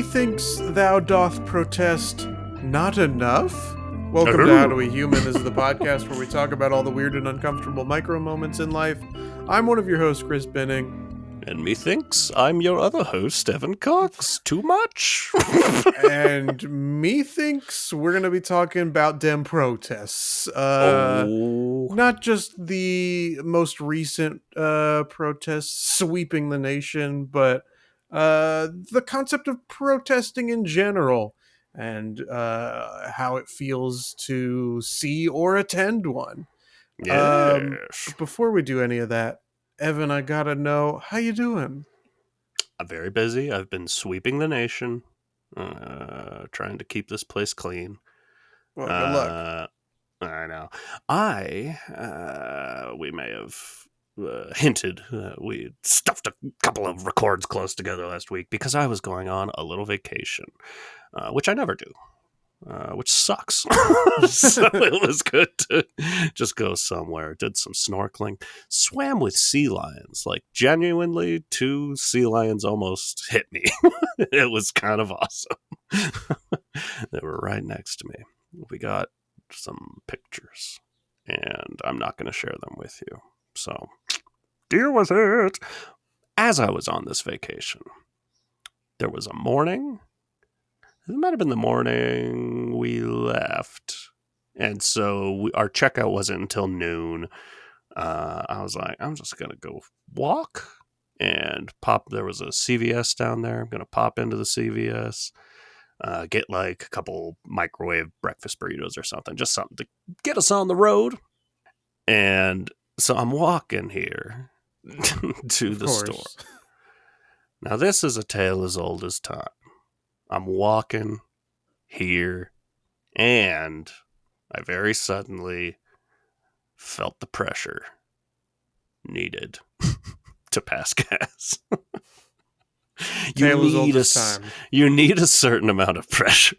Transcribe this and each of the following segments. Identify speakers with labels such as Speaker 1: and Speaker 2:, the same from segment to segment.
Speaker 1: Methinks thou doth protest not enough? Welcome to HowDoWeHuman. This is the podcast where we talk about all the weird and uncomfortable micro moments in life. I'm one of your hosts, Chris Binning.
Speaker 2: And methinks I'm your other host, Evan Cox. Too much?
Speaker 1: And methinks we're going to be talking about dem protests. Not just the most recent protests sweeping the nation, but the concept of protesting in general and how it feels to see or attend one.
Speaker 2: Yes.
Speaker 1: Before we do any of that, Evan, I gotta know, how you doing?
Speaker 2: I'm very busy. I've been sweeping the nation, trying to keep this place clean.
Speaker 1: Well, good luck.
Speaker 2: I know. We may have hinted we stuffed a couple of records close together last week because I was going on a little vacation, which I never do. Which sucks. So it was good to just go somewhere. Did some snorkeling. Swam with sea lions. Like, genuinely, 2 sea lions almost hit me. It was kind of awesome. They were right next to me. We got some pictures, and I'm not going to share them with you. So, deal with it. As I was on this vacation, there was a morning. It might have been the morning we left. And so our checkout wasn't until noon. I was like, I'm just going to go walk and pop. There was a CVS down there. I'm going to pop into the CVS, get like a couple microwave breakfast burritos or something. Just something to get us on the road. And so I'm walking here to the store. Now, this is a tale as old as time. I'm walking here, and I very suddenly felt the pressure needed to pass gas. You need a certain amount of pressure.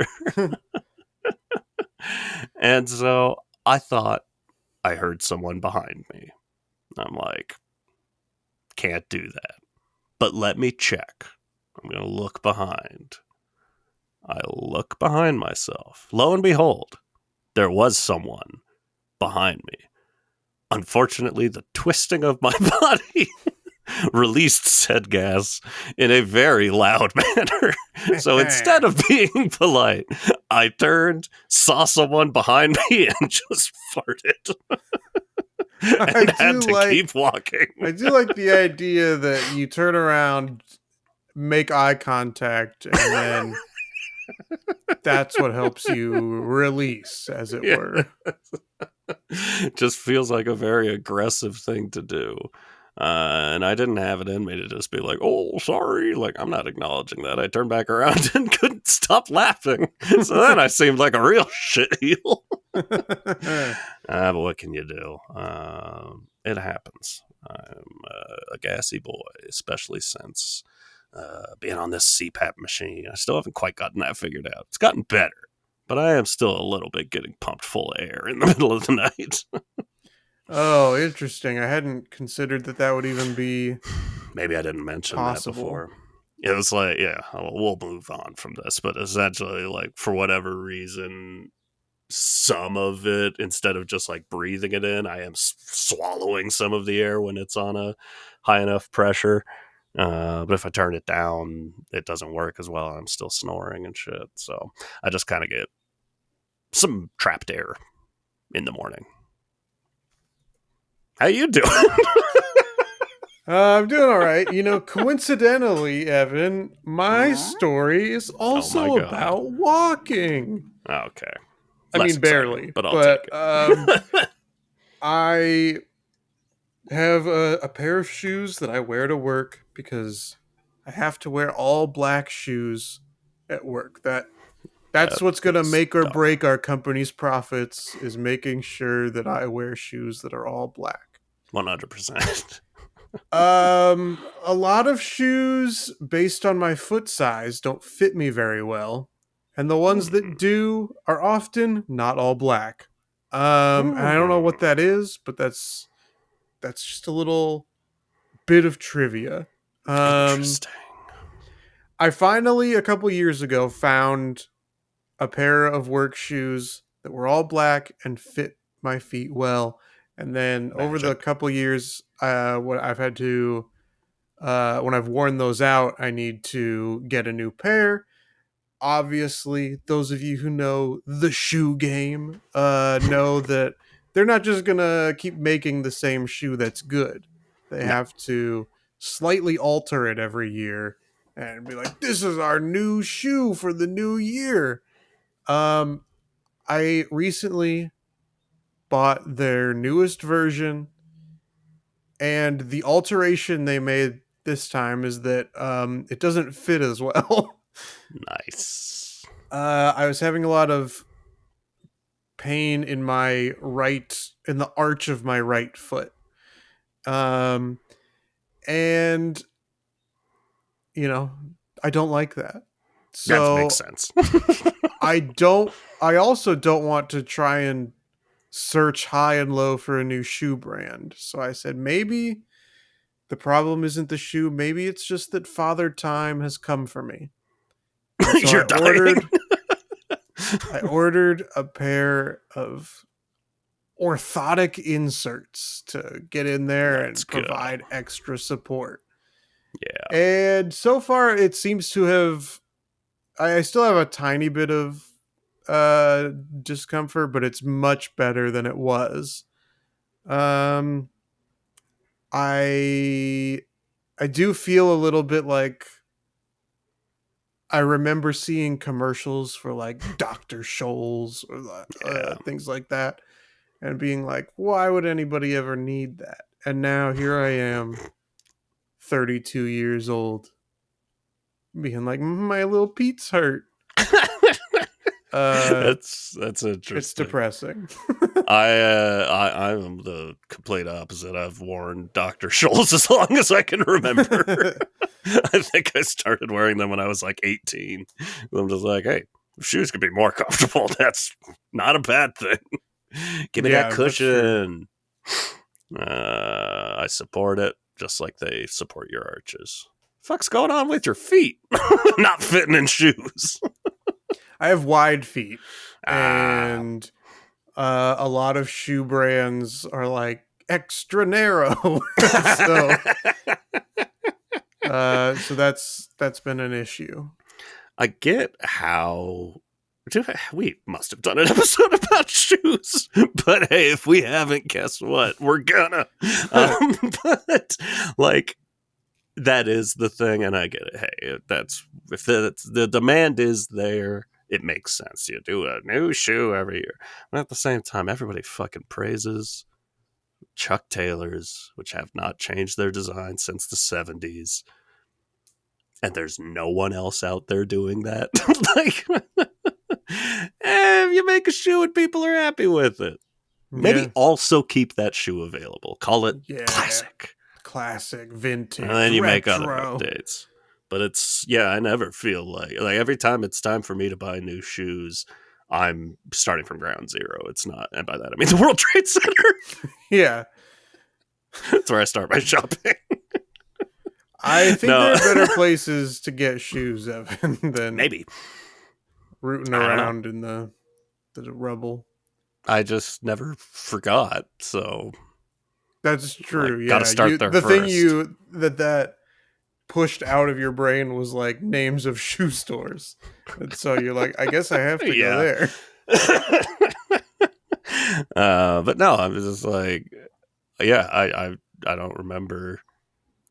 Speaker 2: And so I thought I heard someone behind me. I'm like, can't do that. But let me check. I'm going to look behind. I look behind myself. Lo and behold, there was someone behind me. Unfortunately, the twisting of my body released said gas in a very loud manner. So instead of being polite, I turned, saw someone behind me, and just farted. And had to keep walking.
Speaker 1: I do like the idea that you turn around, make eye contact, and then that's what helps you release, as it were.
Speaker 2: Just feels like a very aggressive thing to do. And I didn't have it in me to just be like, oh, sorry. Like, I'm not acknowledging that. I turned back around and couldn't stop laughing. So then I seemed like a real shitheel. But what can you do? It happens. I'm a gassy boy, especially since being on this CPAP machine. I still haven't quite gotten that figured out. It's gotten better, but I am still a little bit getting pumped full of air in the middle of the night.
Speaker 1: Oh, interesting. I hadn't considered that would even be
Speaker 2: Maybe I didn't mention
Speaker 1: possible.
Speaker 2: that before. It was like, yeah, we'll move on from this, but essentially, like, for whatever reason, some of it, instead of just like breathing it in, I am swallowing some of the air when it's on a high enough pressure. But if I turn it down, it doesn't work as well. I'm still snoring and shit. So I just kind of get some trapped air in the morning. How you doing?
Speaker 1: I'm doing all right. You know, coincidentally, Evan, my story is also about walking.
Speaker 2: Okay.
Speaker 1: I mean, barely.
Speaker 2: But I'll take
Speaker 1: it. I have a pair of shoes that I wear to work because I have to wear all black shoes at work. That's what's going to make or break our company's profits, is making sure that I wear shoes that are all black.
Speaker 2: 100%.
Speaker 1: A lot of shoes based on my foot size don't fit me very well. And the ones that do are often not all black. And I don't know what that is, but that's just a little bit of trivia.
Speaker 2: Interesting.
Speaker 1: I finally, a couple years ago, found a pair of work shoes that were all black and fit my feet well. And then over the
Speaker 2: Magic.
Speaker 1: couple years, what I've had to, when I've worn those out, I need to get a new pair. Obviously, those of you who know the shoe game know that they're not just gonna keep making the same shoe that's good. They
Speaker 2: No.
Speaker 1: have to slightly alter it every year and be like, "This is our new shoe for the new year." Um, I recently bought their newest version, and the alteration they made this time is that it doesn't fit as well.
Speaker 2: Nice.
Speaker 1: I was having a lot of pain in the arch of my right foot. Um, and you know, I don't like that.
Speaker 2: That makes
Speaker 1: So
Speaker 2: sense.
Speaker 1: I also don't want to try and search high and low for a new shoe brand. So I said, maybe the problem isn't the shoe. Maybe it's just that Father Time has come for me. And so
Speaker 2: You're dying.
Speaker 1: I ordered a pair of orthotic inserts to get in there
Speaker 2: That's
Speaker 1: and
Speaker 2: good.
Speaker 1: provide extra support.
Speaker 2: Yeah.
Speaker 1: And so far it seems to have I still have a tiny bit of discomfort, but it's much better than it was. Um I I do feel a little bit like I remember seeing commercials for like Dr. Scholl's or
Speaker 2: Yeah.
Speaker 1: things like that and being like, why would anybody ever need that? And now here I am, 32 years old, being like, my little Pete's hurt.
Speaker 2: That's interesting.
Speaker 1: It's depressing.
Speaker 2: I'm the complete opposite. I've worn Dr. Scholl's as long as I can remember. I think I started wearing them when I was like 18. I'm just like, hey, shoes could be more comfortable. That's not a bad thing. Give me that cushion. I support it just like they support your arches. Fuck's going on with your feet? Not fitting in shoes.
Speaker 1: I have wide feet, and a lot of shoe brands are like extra narrow. So that's been an issue.
Speaker 2: I get how we must have done an episode about shoes, but hey, if we haven't, guess what? We're gonna. But like, that is the thing, and I get it. Hey, if the demand is there, it makes sense. You do a new shoe every year, but at the same time, everybody fucking praises Chuck Taylors, which have not changed their design since the 70s. And there's no one else out there doing that. Like, if you make a shoe and people are happy with it, maybe also keep that shoe available. Call it
Speaker 1: classic, vintage,
Speaker 2: and then you
Speaker 1: retro.
Speaker 2: make other updates. But it's I never feel like every time it's time for me to buy new shoes, I'm starting from ground zero. It's not, and by that I mean the World Trade Center.
Speaker 1: Yeah,
Speaker 2: that's where I start my shopping.
Speaker 1: I think there are better places to get shoes, Evan, than
Speaker 2: maybe
Speaker 1: rooting around in the rubble.
Speaker 2: I just never forgot, so
Speaker 1: that's true.
Speaker 2: Gotta start there
Speaker 1: the
Speaker 2: first.
Speaker 1: thing that pushed out of your brain was like names of shoe stores, and so you're like, I guess I have to go there.
Speaker 2: But no, I'm just like, I don't remember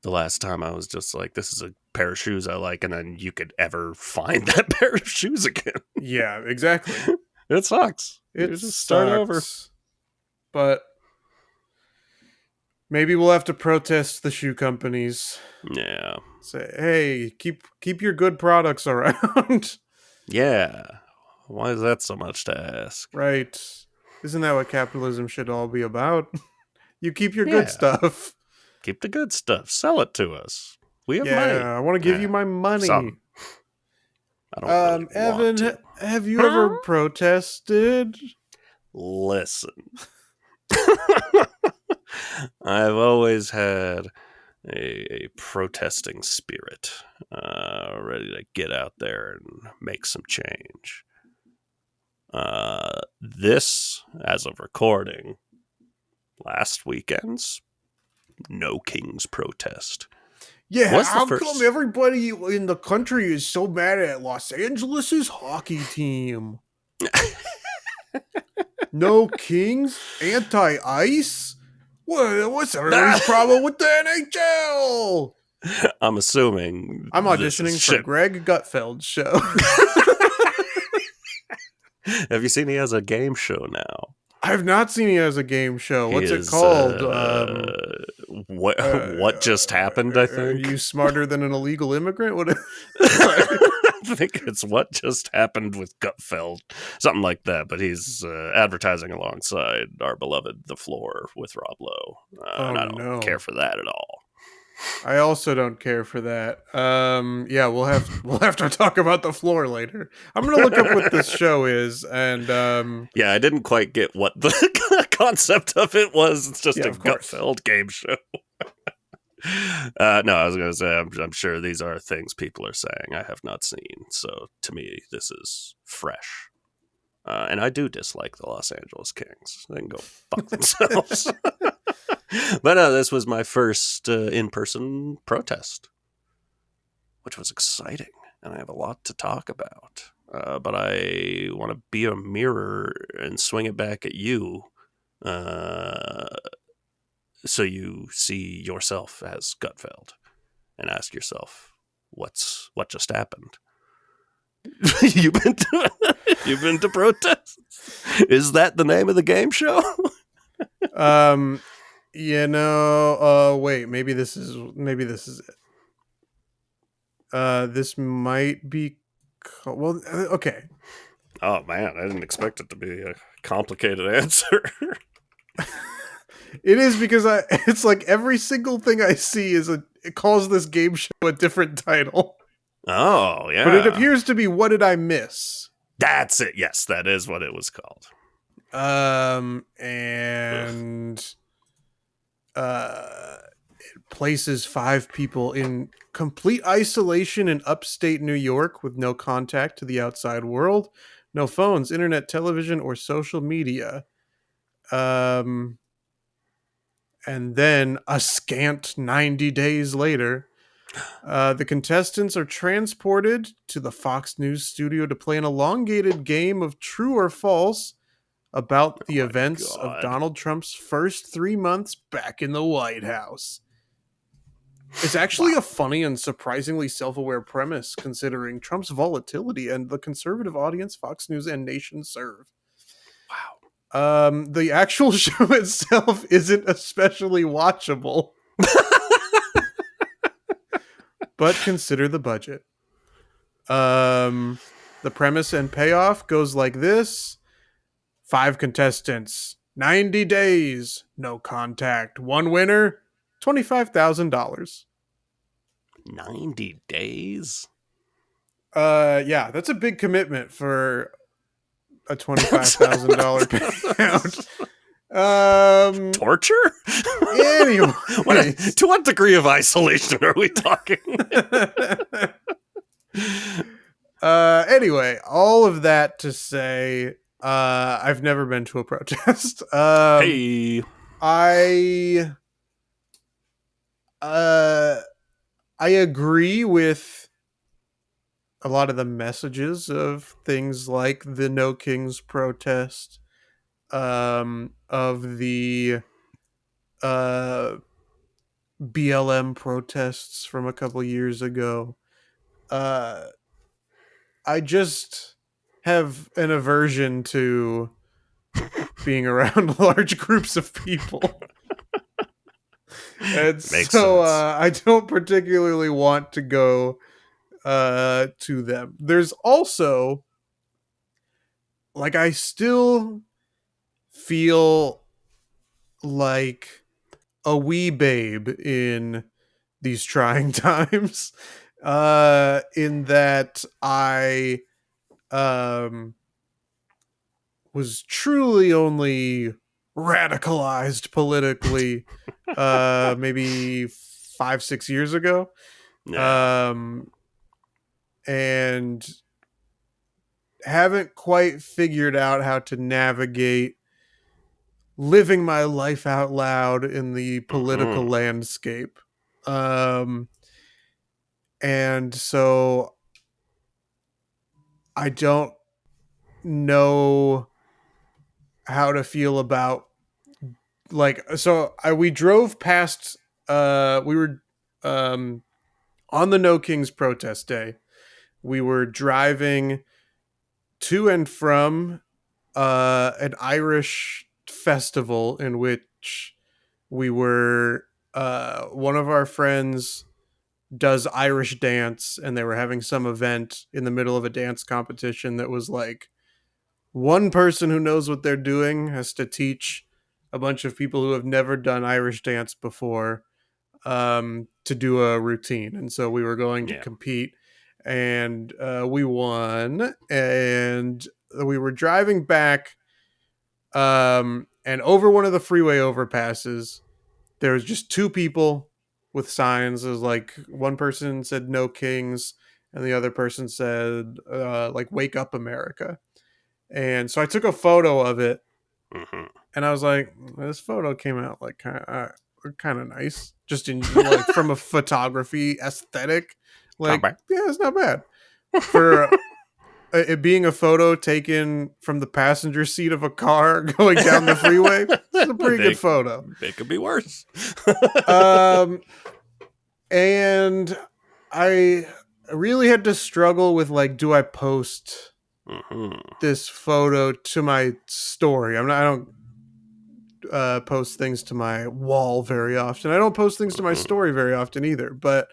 Speaker 2: the last time I was just like, this is a pair of shoes I like, and then you could ever find that pair of shoes again.
Speaker 1: Yeah, exactly.
Speaker 2: It sucks.
Speaker 1: It
Speaker 2: just start over.
Speaker 1: But maybe we'll have to protest the shoe companies.
Speaker 2: Yeah.
Speaker 1: Say, hey, keep your good products around.
Speaker 2: Yeah. Why is that so much to ask?
Speaker 1: Right. Isn't that what capitalism should all be about? You keep your good stuff.
Speaker 2: Keep the good stuff. Sell it to us. We have money.
Speaker 1: I want to give you my money.
Speaker 2: Some. I don't really
Speaker 1: Evan,
Speaker 2: want to.
Speaker 1: have you ever protested?
Speaker 2: Listen. I've always had a protesting spirit, ready to get out there and make some change. This, as of recording, last weekend's No Kings protest.
Speaker 1: Yeah,
Speaker 2: Was the
Speaker 1: how
Speaker 2: first...
Speaker 1: come everybody in the country is so mad at Los Angeles' hockey team? No Kings? Anti-ice? What's everybody's problem with the NHL?
Speaker 2: I'm assuming
Speaker 1: I'm auditioning for Greg Gutfeld's show.
Speaker 2: Have you seen he has a game show now?
Speaker 1: I've not seen he has a game show. What's it called?
Speaker 2: What just happened, I think?
Speaker 1: Are you smarter than an illegal immigrant? What?
Speaker 2: I think it's What Just Happened with Gutfeld. Something like that, but he's advertising alongside our beloved The Floor with Rob Lowe. And I don't care for that at all.
Speaker 1: I also don't care for that. Yeah, we'll have to talk about The Floor later. I'm gonna look up what this show is, and
Speaker 2: yeah, I didn't quite get what the concept of it was. It's just a Gutfeld game show. No, I was gonna say I'm sure these are things people are saying I have not seen. So to me, this is fresh. And I do dislike the Los Angeles Kings. They can go fuck themselves. But this was my first in-person protest, which was exciting, and I have a lot to talk about. But I want to be a mirror and swing it back at you, so you see yourself as Gutfeld, and ask yourself, what just happened? You've been to protests? Is that the name of the game show?
Speaker 1: Wait, maybe this is it. This might be okay.
Speaker 2: Oh man, I didn't expect it to be a complicated answer.
Speaker 1: It is, because it's like every single thing I see it calls this game show a different title.
Speaker 2: Oh, yeah.
Speaker 1: But it appears to be What Did I Miss?
Speaker 2: That's it. Yes, that is what it was called.
Speaker 1: It places 5 people in complete isolation in upstate New York with no contact to the outside world, no phones, internet, television, or social media. And then a scant 90 days later, the contestants are transported to the Fox News studio to play an elongated game of true or false about the events of Donald Trump's first 3 months back in the White House. It's actually a funny and surprisingly self-aware premise, considering Trump's volatility and the conservative audience Fox News and Nation serve.
Speaker 2: Wow.
Speaker 1: The actual show itself isn't especially watchable. But consider the budget. The premise and payoff goes like this. 5 contestants, 90 days, no contact. 1 winner, $25,000.
Speaker 2: 90 days?
Speaker 1: Yeah, that's a big commitment for a $25,000 payout.
Speaker 2: Torture?
Speaker 1: Anyway,
Speaker 2: to what degree of isolation are we talking?
Speaker 1: Anyway, all of that to say, I've never been to a protest.
Speaker 2: Hey,
Speaker 1: I agree with a lot of the messages of things like the No Kings protest, of the BLM protests from a couple years ago. I just have an aversion to being around large groups of people. And
Speaker 2: Makes
Speaker 1: so
Speaker 2: sense.
Speaker 1: I don't particularly want to go to them. There's also, like, I still feel like a wee babe in these trying times, in that I was truly only radicalized politically maybe 5-6 years ago.
Speaker 2: Yeah.
Speaker 1: And haven't quite figured out how to navigate living my life out loud in the political
Speaker 2: Mm-hmm.
Speaker 1: landscape. Um, and so I don't know how to feel about we drove past we were um on the No Kings protest day. We were driving to and from an Irish festival in which we were one of our friends does Irish dance, and they were having some event in the middle of a dance competition that was like one person who knows what they're doing has to teach a bunch of people who have never done Irish dance before to do a routine. And so we were going to
Speaker 2: Yeah.
Speaker 1: compete, and we won. And we were driving back, and over one of the freeway overpasses, there was just two people with signs. It was like one person said "No Kings," and the other person said like "Wake Up, America." And so I took a photo of it,
Speaker 2: Mm-hmm.
Speaker 1: and I was like, this photo came out like kind of nice, just in like from a photography aesthetic.
Speaker 2: Not
Speaker 1: Like,
Speaker 2: bad.
Speaker 1: yeah, it's not bad for it being a photo taken from the passenger seat of a car going down the freeway. It's a pretty good photo.
Speaker 2: It could be worse.
Speaker 1: And I really had to struggle with like, do I post
Speaker 2: Mm-hmm.
Speaker 1: this photo to my story? I don't post things to my wall very often. I don't post things to my story very often either. But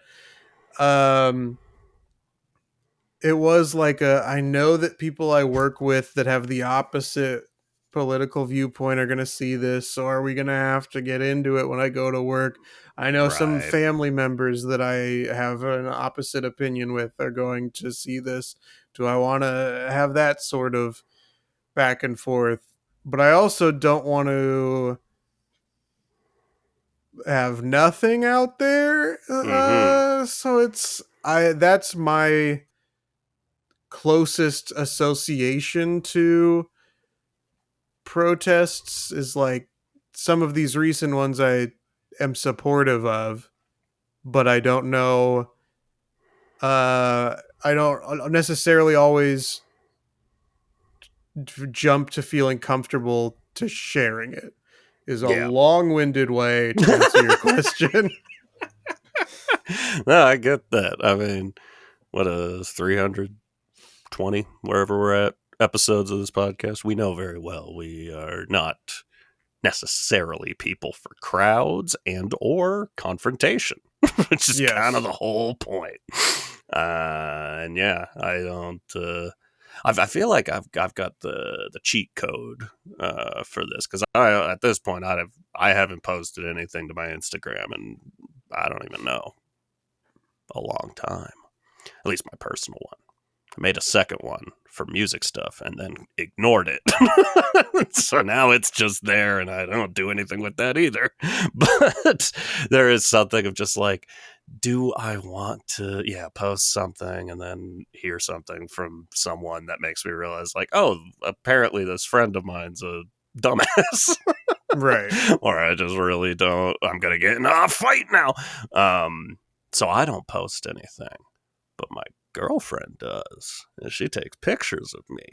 Speaker 1: it was like I know that people I work with that have the opposite political viewpoint are going to see this. So are we going to have to get into it when I go to work? I know some
Speaker 2: Right.
Speaker 1: family members that I have an opposite opinion with are going to see this. Do I want to have that sort of back and forth? But I also don't want to have nothing out there.
Speaker 2: Mm-hmm.
Speaker 1: So that's my closest association to protests, is like some of these recent ones I am supportive of, but I don't know. I don't necessarily always jump to feeling comfortable to sharing it. Is a
Speaker 2: Yeah.
Speaker 1: long-winded way to answer your question.
Speaker 2: No, I get that. I mean, what is 320, wherever we're at, episodes of this podcast? We know very well we are not necessarily people for crowds and or confrontation, which is kind of the whole point. And yeah, I don't. I feel like I've got the cheat code for this, because I at this point I haven't posted anything to my Instagram, and I don't even know, a long time. At least my personal one. I made a second one for music stuff and then ignored it. So now it's just there, and I don't do anything with that either. But there is something of just like, do I want to, post something and then hear something from someone that makes me realize, like, oh, apparently this friend of mine's a dumbass.
Speaker 1: Right.
Speaker 2: Or I just really don't, I'm going to get in a fight now. So I don't post anything. But my girlfriend does. And she takes pictures of me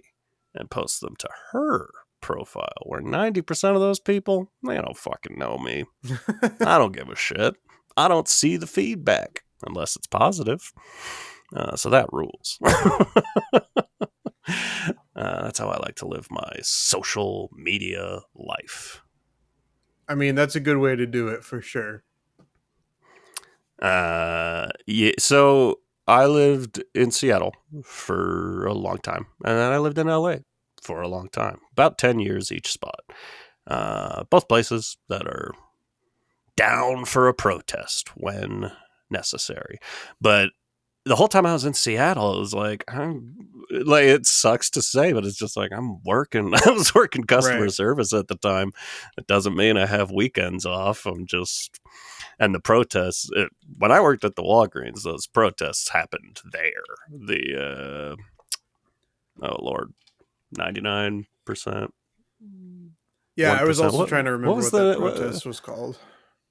Speaker 2: and posts them to her profile, where 90% of those people, they don't fucking know me. I don't give a shit. I don't see the feedback unless it's positive. So that rules. That's how I like to live my social media life.
Speaker 1: I mean, that's a good way to do it for sure.
Speaker 2: Yeah. So I lived in Seattle for a long time, and then I lived in LA for a long time, about 10 years each spot. Both places that are down for a protest when necessary. But the whole time I was in Seattle, it was like, it sucks to say, but it's just like, I'm working. I was working customer service at the time. It doesn't mean I have weekends off. I'm just And the protests, when I worked at the Walgreens, those protests happened there. Oh Lord, 99%,
Speaker 1: Yeah, I was
Speaker 2: 1%.
Speaker 1: also trying to
Speaker 2: What
Speaker 1: remember
Speaker 2: was
Speaker 1: what that
Speaker 2: the
Speaker 1: protest was called.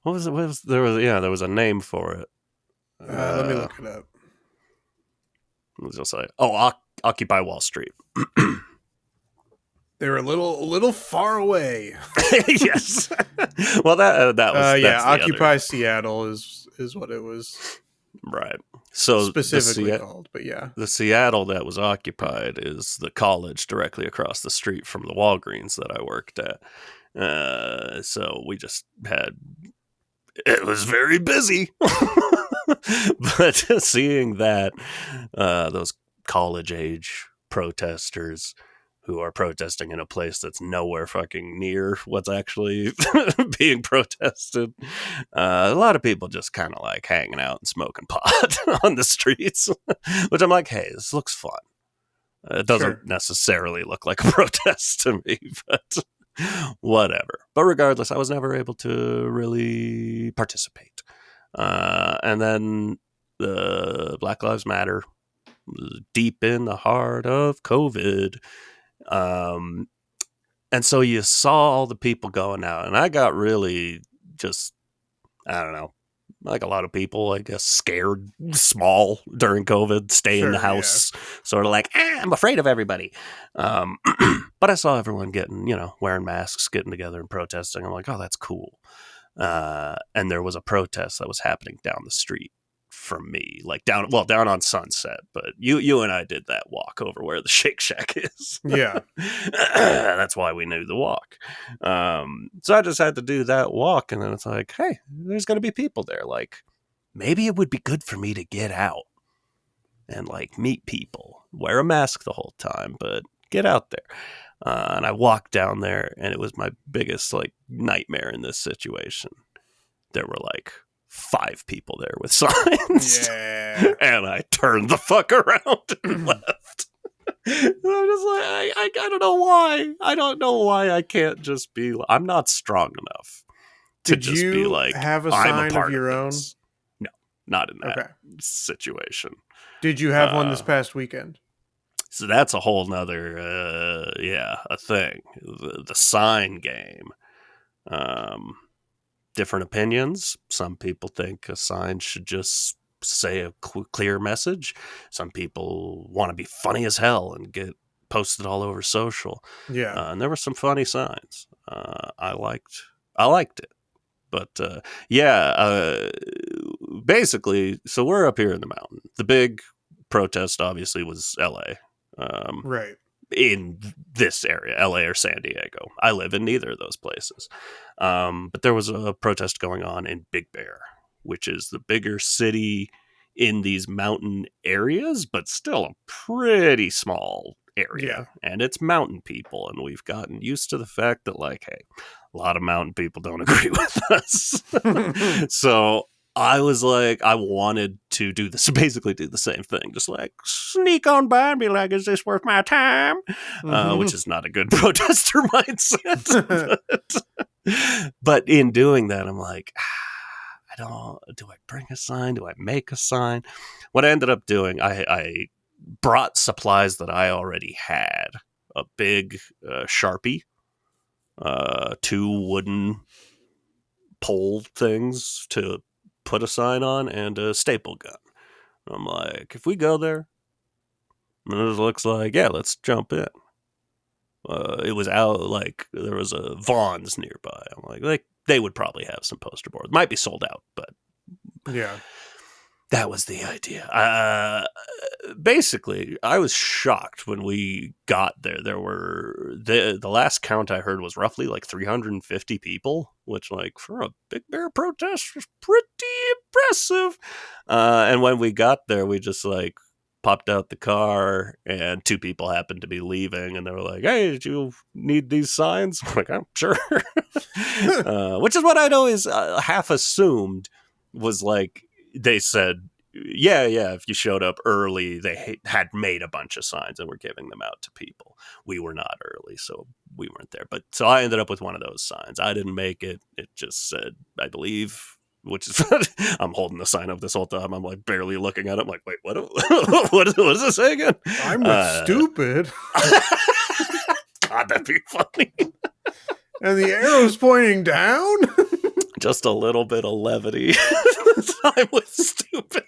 Speaker 2: what was it? There was a name for it.
Speaker 1: Let me look it up.
Speaker 2: Let's just say, Occupy Wall Street.
Speaker 1: They were a little far away.
Speaker 2: Yes. Well, that's
Speaker 1: Yeah,
Speaker 2: the
Speaker 1: Occupy
Speaker 2: other.
Speaker 1: Seattle is what it was
Speaker 2: Right. So
Speaker 1: specifically called. But yeah,
Speaker 2: the Seattle that was occupied is the college directly across the street from the Walgreens that I worked at. So we just had, it was very busy. But seeing that, those college age protesters who are protesting in a place that's nowhere fucking near what's actually being protested. A lot of people just kind of like hanging out and smoking pot on the streets, which I'm like, hey, this looks fun. It doesn't necessarily look like a protest to me, but whatever. But regardless, I was never able to really participate. And then the Black Lives Matter was deep in the heart of COVID. And so you saw all the people going out, and I got really just, I don't know, like a lot of people, I guess, scared small during COVID, stay in the house, sort of like, I'm afraid of everybody. But I saw everyone getting, wearing masks, getting together and protesting. I'm like, oh, that's cool. And there was a protest that was happening down the street from me, like down on Sunset, but you and I did that walk over where the Shake Shack is.
Speaker 1: Yeah.
Speaker 2: That's why we knew the walk. So I just had to do that walk, and then it's like, hey, there's going to be people there. Like, maybe it would be good for me to get out and like meet people, wear a mask the whole time, but get out there. And I walked down there, and it was my biggest like nightmare in this situation. There were like 5 people there with signs.
Speaker 1: Yeah.
Speaker 2: And I turned the fuck around and left. I'm just like, I don't know why. I don't know why I can't just be, I'm not strong enough to
Speaker 1: Did
Speaker 2: just
Speaker 1: you
Speaker 2: be like,
Speaker 1: have a
Speaker 2: I'm
Speaker 1: sign
Speaker 2: a part
Speaker 1: of your own?
Speaker 2: this. No, not in that situation.
Speaker 1: Did you have one this past weekend?
Speaker 2: So that's a whole nother, a thing. The sign game. Different opinions. Some people think a sign should just say a clear message. Some people want to be funny as hell and get posted all over social.
Speaker 1: Yeah.
Speaker 2: And there were some funny signs. I liked it. But basically, so we're up here in the mountain. The big protest obviously was LA.
Speaker 1: Right.
Speaker 2: In this area, LA or San Diego. I live in neither of those places. But there was a protest going on in Big Bear, which is the bigger city in these mountain areas, but still a pretty small area.
Speaker 1: Yeah.
Speaker 2: And it's mountain people, and we've gotten used to the fact that, like, hey, a lot of mountain people don't agree with us. So I was like, I wanted to basically do the same thing. Just like sneak on by and be like, is this worth my time? Which is not a good protester mindset. But in doing that, I'm like, do I bring a sign? Do I make a sign? What I ended up doing, I brought supplies that I already had. A big Sharpie, 2 wooden pole things to put a sign on, and a staple gun. I'm like, if we go there, and it looks like, yeah, let's jump in. It was out, like, there was a Vaughn's nearby. I'm like, they would probably have some poster boards. Might be sold out, but
Speaker 1: yeah,
Speaker 2: that was the idea. Basically, I was shocked when we got there. There were, the last count I heard was roughly like 350 people, which, like, for a Big Bear protest was pretty impressive. And when we got there, we just, like, popped out the car, and 2 people happened to be leaving, and they were like, hey, did you need these signs? I'm like, I'm sure. Which is what I'd always half assumed was, like, they said, yeah, if you showed up early, they had made a bunch of signs and were giving them out to people. We were not early, so we weren't there. But so I ended up with one of those signs. I didn't make it. It just said, I believe, which is I'm holding the sign up this whole time. I'm like barely looking at it. I'm like, wait, what? What does it say again?
Speaker 1: I'm not stupid.
Speaker 2: God, that'd be funny.
Speaker 1: And the arrow's pointing down.
Speaker 2: Just a little bit of levity. I was stupid.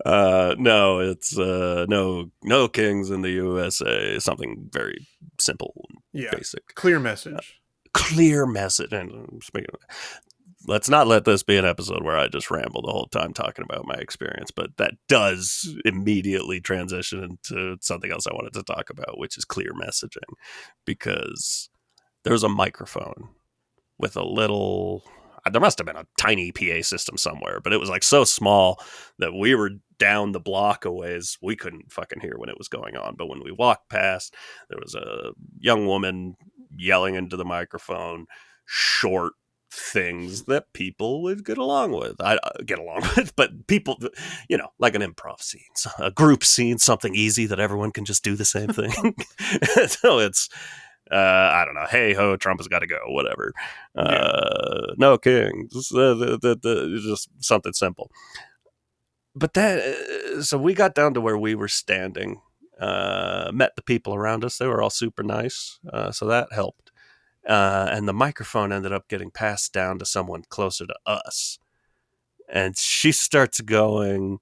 Speaker 2: No, it's no kings in the USA. Something very simple, and basic,
Speaker 1: clear message.
Speaker 2: Clear message. And speaking of, let's not let this be an episode where I just ramble the whole time talking about my experience. But that does immediately transition into something else I wanted to talk about, which is clear messaging, because there's a microphone with a little. There must have been a tiny PA system somewhere, but it was like so small that we were down the block a ways. We couldn't fucking hear when it was going on. But when we walked past, there was a young woman yelling into the microphone, short things that people would get along with. But people, like an improv scene, a group scene, something easy that everyone can just do the same thing. So it's, I don't know. Hey ho, Trump has got to go. Whatever. No kings. Just something simple. But so we got down to where we were standing. Met the people around us. They were all super nice. So that helped. And the microphone ended up getting passed down to someone closer to us. And she starts going.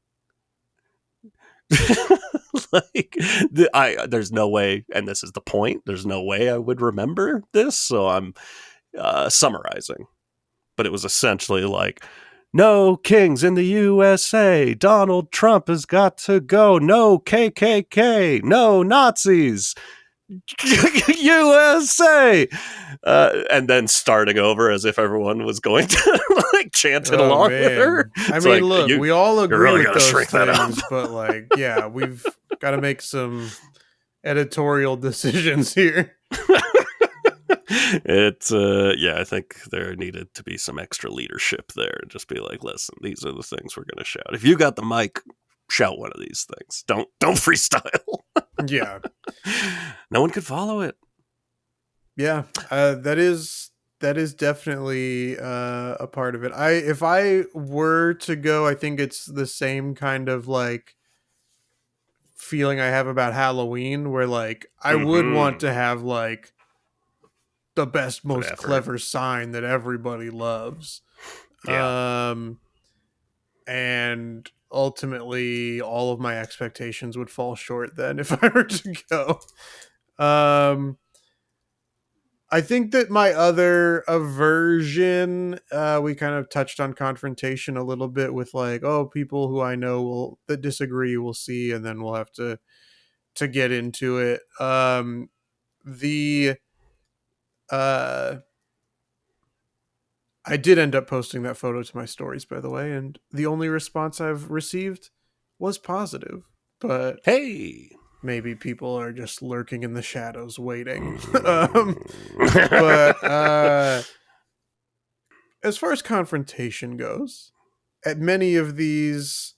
Speaker 2: There's no way, and this is the point, there's no way I would remember this, so I'm summarizing. But it was essentially like, no kings in the USA, Donald Trump has got to go, no KKK, no Nazis, USA, and then starting over as if everyone was going to like chant it along with her.
Speaker 1: I mean, look, we all agree really with those things, but like, yeah, we've got to make some editorial decisions here.
Speaker 2: I think there needed to be some extra leadership there and just be like, listen, these are the things we're going to shout. If you got the mic, shout one of these things. Don't freestyle.
Speaker 1: Yeah.
Speaker 2: No one could follow it.
Speaker 1: Yeah. That is definitely a part of it. If I were to go, I think it's the same kind of like feeling I have about Halloween, where like I would want to have like the best, most clever sign that everybody loves.
Speaker 2: Yeah.
Speaker 1: And ultimately all of my expectations would fall short then if I were to go. I think that my other aversion, we kind of touched on confrontation a little bit with like, oh, people who I know that disagree will see, and then we'll have to get into it. I did end up posting that photo to my stories, by the way, and the only response I've received was positive. But
Speaker 2: hey,
Speaker 1: maybe people are just lurking in the shadows waiting. But as far as confrontation goes, at many of these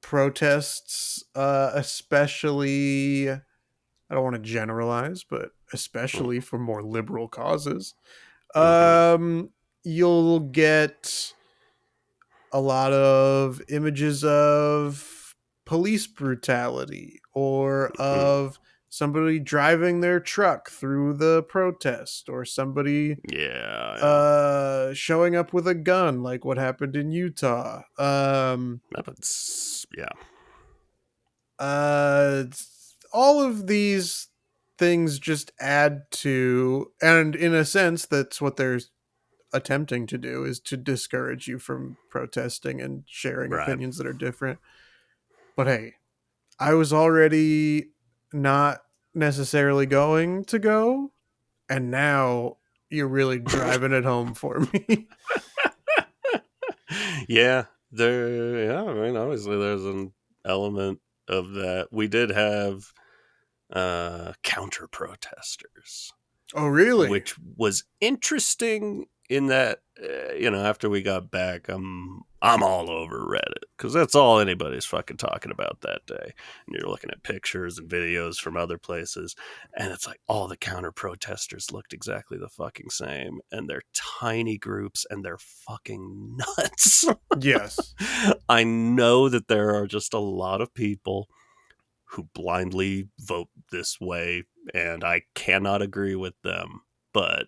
Speaker 1: protests, especially, I don't want to generalize, but especially for more liberal causes, you'll get a lot of images of police brutality or of somebody driving their truck through the protest, or somebody showing up with a gun, like what happened in Utah. All of these things just add to, and in a sense that's what they're attempting to do, is to discourage you from protesting and sharing opinions that are different. But hey, I was already not necessarily going to go, and now you're really driving it home for me.
Speaker 2: I mean, obviously there's an element of that. We did have counter protesters.
Speaker 1: Oh, really?
Speaker 2: Which was interesting in that after we got back, I'm all over Reddit because that's all anybody's fucking talking about that day. And you're looking at pictures and videos from other places, and it's like all the counter protesters looked exactly the fucking same, and they're tiny groups, and they're fucking nuts.
Speaker 1: Yes.
Speaker 2: I know that there are just a lot of people who blindly vote this way, and I cannot agree with them, but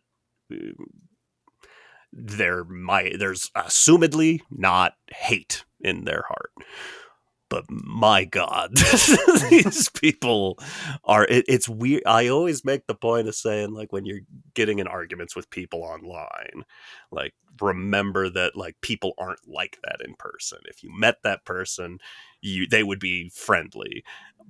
Speaker 2: there's assumedly not hate in their heart. But my God, these people it's weird. I always make the point of saying, like, when you're getting in arguments with people online, like, remember that, like, people aren't like that in person. If you met that person, they would be friendly.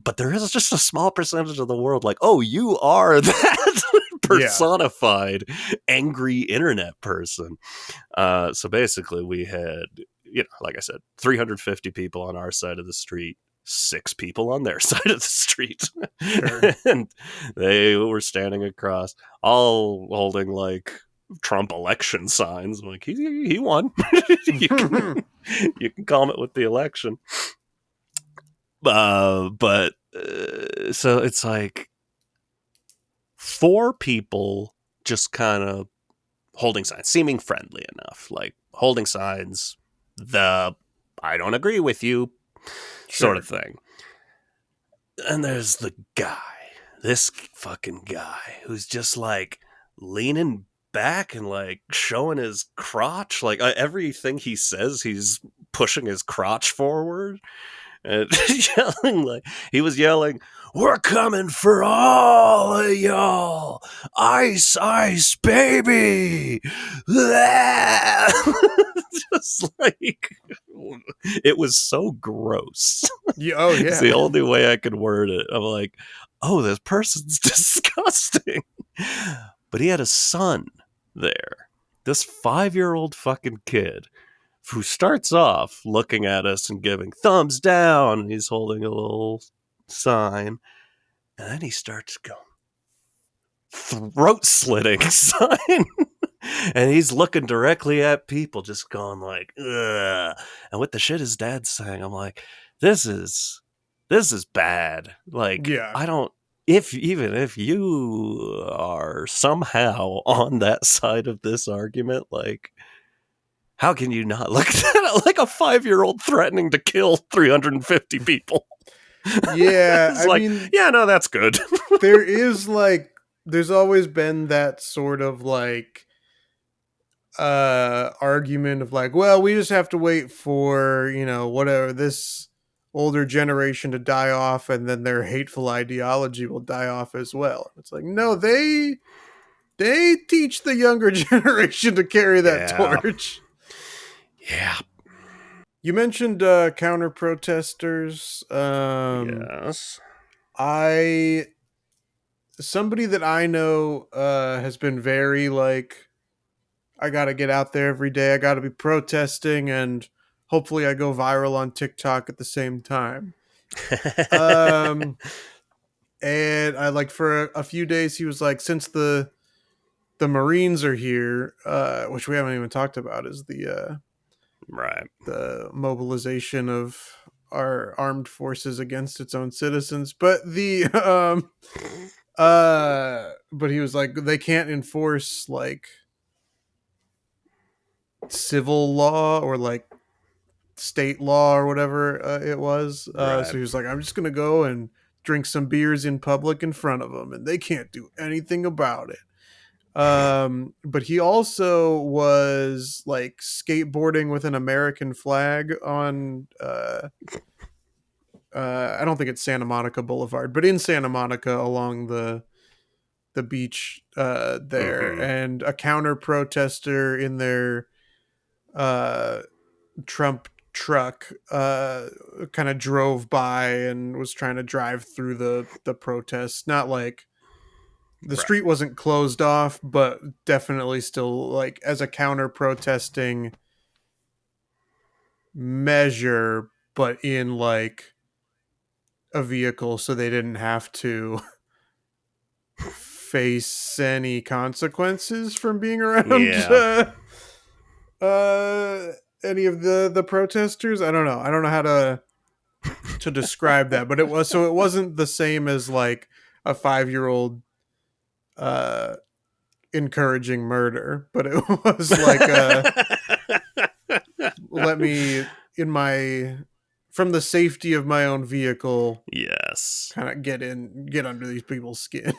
Speaker 2: But there is just a small percentage of the world like, oh, you are that personified angry internet person. So basically we had, like I said, 350 people on our side of the street, 6 people on their side of the street.
Speaker 1: Sure.
Speaker 2: And they were standing across, all holding like Trump election signs. I'm like, he won. you can calm it with the election. So it's like 4 people just kind of holding signs, seeming friendly enough, like holding signs, I don't agree with you sort of thing. And there's this fucking guy who's just like leaning back and like showing his crotch. Like everything he says, he's pushing his crotch forward and he was yelling, "We're coming for all of y'all! Ice, ice, baby!" Just like, it was so gross.
Speaker 1: Yeah, oh yeah.
Speaker 2: It's the only way I could word it. I'm like, oh, this person's disgusting. But he had a son there. This 5-year-old fucking kid who starts off looking at us and giving thumbs down, and he's holding a little sign, and then he starts going throat slitting sign, and he's looking directly at people, just going like, ugh. And with the shit his dad's saying, I'm like, this is bad. Like,
Speaker 1: Yeah.
Speaker 2: I don't. Even if you are somehow on that side of this argument, like, how can you not look at that like a 5-year-old threatening to kill 350 people?
Speaker 1: Yeah,
Speaker 2: I mean, yeah, no, that's good.
Speaker 1: There's always been that sort of like argument of like, well, we just have to wait for, whatever, this older generation to die off, and then their hateful ideology will die off as well. It's like, no, they teach the younger generation to carry that torch.
Speaker 2: Yeah.
Speaker 1: You mentioned counter protesters.
Speaker 2: Yes.
Speaker 1: Somebody that I know has been very like, I gotta get out there every day. I gotta be protesting, and hopefully I go viral on TikTok at the same time. And I like, for a few days he was like, since the Marines are here, which we haven't even talked about, is the
Speaker 2: right,
Speaker 1: the mobilization of our armed forces against its own citizens. But but he was like, they can't enforce like civil law or like state law or whatever it was.
Speaker 2: right.
Speaker 1: So he was like, I'm just gonna go and drink some beers in public in front of them, and they can't do anything about it. But he also was like skateboarding with an American flag on I don't think it's Santa Monica Boulevard, but in Santa Monica along the beach there. Mm-hmm. And a counter protester in their Trump truck kind of drove by and was trying to drive through the protests. Not like the street wasn't closed off, but definitely still like as a counter protesting measure, but in like a vehicle, so they didn't have to face any consequences from being around any of the protesters? I don't know. I don't know how to describe that, but it wasn't the same as like a 5-year-old uh encouraging murder, but it was like let me in my from the safety of my own vehicle
Speaker 2: Yes.
Speaker 1: kind of get under these people's skin.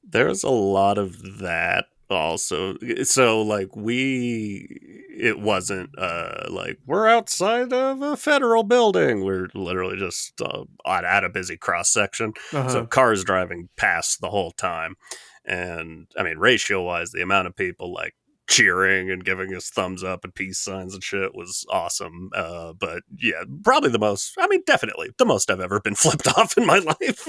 Speaker 2: There's a lot of that also. So like it wasn't like we're outside of a federal building. We're literally just at a busy cross section. So
Speaker 1: Uh-huh.
Speaker 2: cars driving past the whole time. And I mean, ratio wise, the amount of people like cheering and giving us thumbs up and peace signs and shit was awesome. But yeah, probably definitely the most I've ever been flipped off in my life.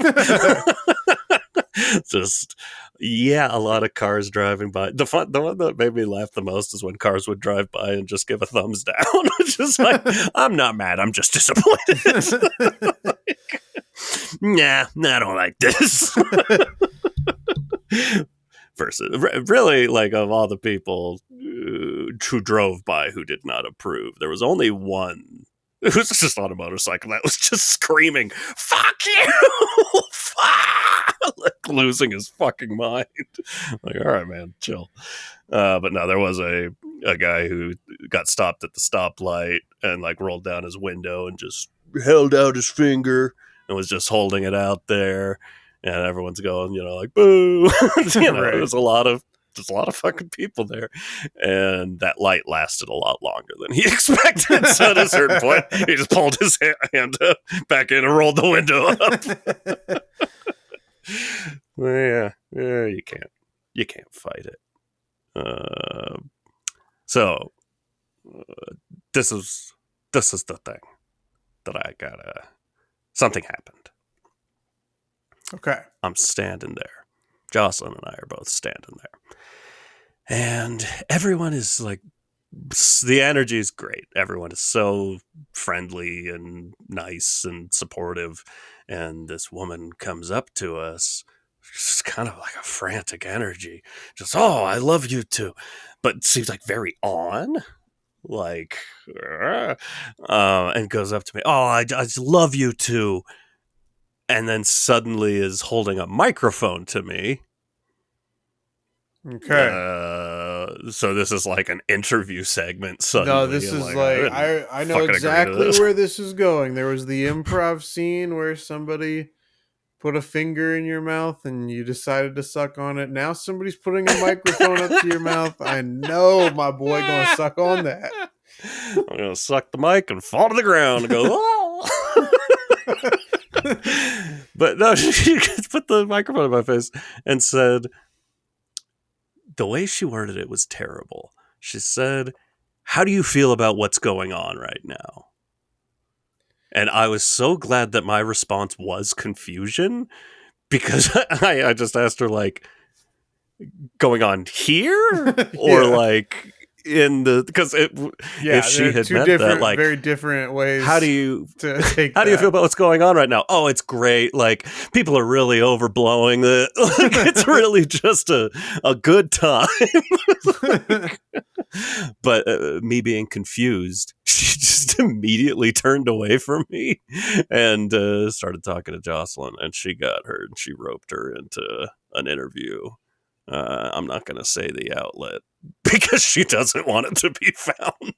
Speaker 2: Just a lot of cars driving by. The one that made me laugh the most is when cars would drive by and just give a thumbs down. Just like, I'm not mad, I'm just disappointed. Like, nah, I don't like this. Versus, really, like, of all the people who drove by who did not approve, there was only one who was just on a motorcycle that was just screaming, "Fuck you!" Fuck! Like losing his fucking mind. Like, all right, man, chill. But no, there was a guy who got stopped at the stoplight and like rolled down his window and just held out his finger and was just holding it out there. And everyone's going, like, boo.
Speaker 1: Right.
Speaker 2: There's a lot of fucking people there. And that light lasted a lot longer than he expected. So at a certain point, he just pulled his hand back in and rolled the window up. Yeah, you can't fight it. So this is the thing that I gotta. Something happened.
Speaker 1: Okay.
Speaker 2: I'm standing there. Jocelyn and I are both standing there. And everyone is like, the energy is great. Everyone is so friendly and nice and supportive. And this woman comes up to us, just kind of like a frantic energy. Just, oh, I love you too. But it seems like very on. Like, and goes up to me. Oh, I just love you too. And then suddenly is holding a microphone to me.
Speaker 1: Okay.
Speaker 2: So this is like an interview segment suddenly.
Speaker 1: No, this is like I know exactly where this is going. There was the improv scene where somebody put a finger in your mouth and you decided to suck on it. Now somebody's putting a microphone up to your mouth. I know my boy gonna suck on that.
Speaker 2: I'm gonna suck the mic and fall to the ground and go, oh. But no, she put the microphone in my face and said, the way she worded it was terrible. She said, how do you feel about what's going on right now? And I was so glad that my response was confusion, because I just asked her, like, going on here? Or like in the, because if she had meant that, like,
Speaker 1: very different ways.
Speaker 2: How do you
Speaker 1: take
Speaker 2: how do you feel about what's going on right now? Oh, it's great. Like, people are really overblowing it. Like, it's really just a good time. But me being confused, she just immediately turned away from me and started talking to Jocelyn, and she got her and she roped her into an interview. I'm not going to say the outlet because she doesn't want it to be found.